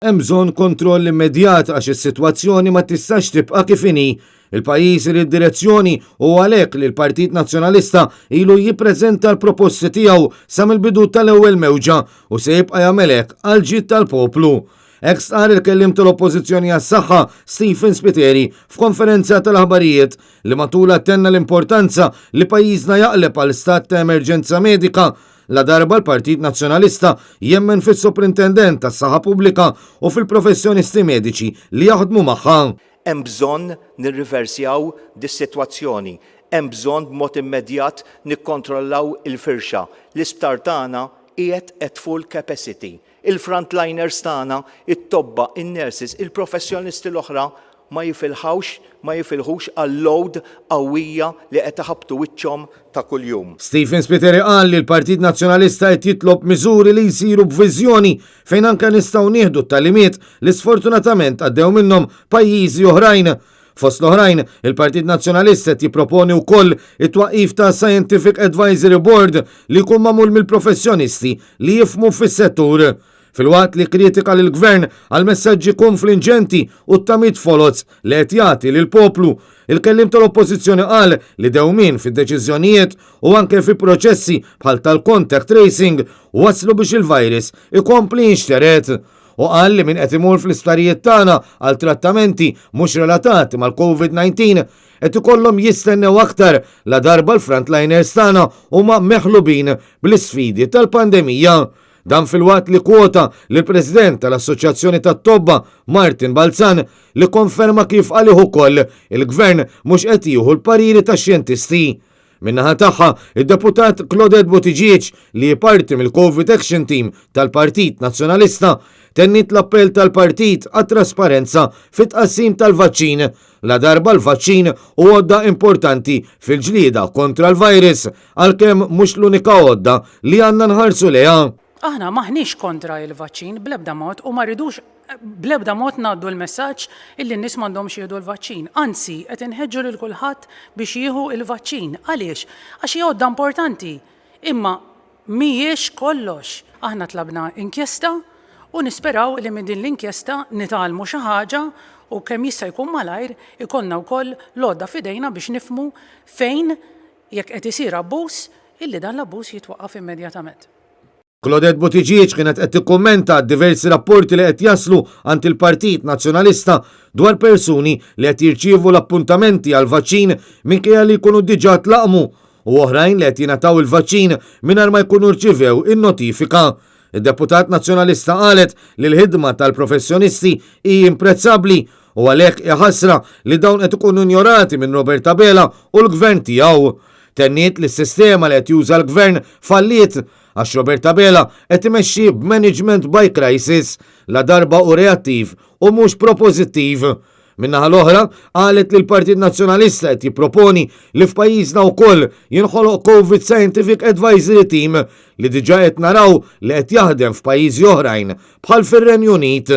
Hemm bżonn kontroll immedjat għax is-sitwazzjoni ma tistax tibqa' kif inhi. Il-pajjiż irid direzzjoni u għalhekk li l-Partit Nazzjonalista ilu jippreżenta l-proposti tiegħu sa mill-bidu tal-ewwel mewġa u se jibqa' jagħmel hekk għal ġid tal-poplu. Hekk sar il-kellim tal-Oppożizzjoni għas-Saħħa Stephen Spiteri f'konferenza tal-aħbarijiet li matul attenna l-importanza li pajjiżna jaqleb għal stat ta' emerġenza medika. La darba l-Partit Nazzjonalista jemmen fis-Soprintendent tas-Saħħa Pubblika u fil-professjonisti mediċi li jaħdmu magħha. Hemm bżonn nirriversjaw dis-sitwazzjoni. Hemm bżonn b'mod immedjat nikkontrollaw il-firxa. L-isptar tagħna qiegħed at full capacity. Il-frontliners tagħna, it-tobba, in-nurses, il-professjonisti l-oħra ma jifilħux għall-load qawwija li qed iħabbtu wiċċhom ta' kuljum. Stephen Spiteri qal li l-Partit Nazzjonalista qed jitlob miżuri li jsiru b'viżjoni fejn anke nistgħu nieħdu t-talimiet li sfortunatament għaddew minnhom pajjiżi oħrajn. Fost l-oħrajn, il-Partit Nazzjonalista qed jipproponi wkoll it-twaqqif ta' Scientific Advisory Board li jkun magħmul mill-professjonisti li jifhmu fis-settur. Fil-waqt li kritika lill-Gvern għal messaġġi konfliġenti u t-tamit foloz li qed jagħti lill-poplu, il-kellim tal-Oppożizzjoni qal li dewmien fid-deċiżjonijiet u anke fi proċessi bħal tal-contact tracing waslu biex il-virus ikompli jinxteret. U qal li min qed imur fl-isptarijiet tagħna għal trattamenti mhux relatati mal-COVID-19 qed ikollhom jistennew aktar la darba l-frontliners tagħna huma meħlubin bl-isfidi tal-pandemija. Dan fil-waqt li kwota li l-President tal-Assoċjazzjoni tat-Tobba Martin Balzan li konferma kif għalih ukoll il-Gvern mhux qed jieħu l-pariri tax-xjentisti. Min-naħa tagħha id-deputat Claudette Buttigieg li parti mill-COVID Action Team tal-Partit Nazzjonalista tennit l-appell tal-partit għat-trasparenza fit-tqassim tal-vaċċin. La darba l-vaċċin u għodda importanti fil-ġlieda kontra l-virus għalkemm mhux l-unika għodda li għandna nħarsu leha. Aħna maħniex kontra il-vaċċin bl-ebda mod u ma rridux bl-ebda mod ngħaddu l-messaġġ illi n-nies m'għandhomx jieħdu l-vaċċin. Anzi, qed inħeġġu lil kulħadd biex jieħu l-vaċċin. Għaliex? Għax hija għodda importanti. Imma mhijiex kollox. Aħna tlabna inkjesta u nisperaw li minn din l-inkjesta nitalmu xi ħaġa u kemm jista' jkun malajr ikollna wkoll l-għodda f'idejna biex nifhmu fejn jekk qed isir abbuż illi dan l-abbuż jitwaqqaf immedjatament. Claudette Buttigieg kienet qed tikkummenta diversi rapporti li qed jaslu għand il-Partit Nazzjonalista dwar persuni li qed jirċievu l-appuntamenti għal vaċċin minkejja li jkunu diġà tlaqmu u oħrajn li qed jingħataw il-vaċċin mingħajr ma jkunu rċivew in-notifika. Id-Deputat Nazzjonalista qalet li l-ħidma tal-professjonisti hi imprezzabbli u għalhekk hija ħasra li dawn qed ikunu injorati minn Robert Abela u l-Gvern tiegħu. Tenniet li s-sistema li qed juża l-Gvern falliet għax Robert Abela qed imexxi b'management by crisis la darba u reattiv u mhux propożittiv. Min-naħa l-oħra qalet li l-Partit Nazzjonalista qed jipproponi li f'pajjiżna wkoll jinħoloq COVID Scientific Advisory Team li diġà qed naraw li qed jaħdem f'pajjiżi oħrajn bħal fir-Renju Unit.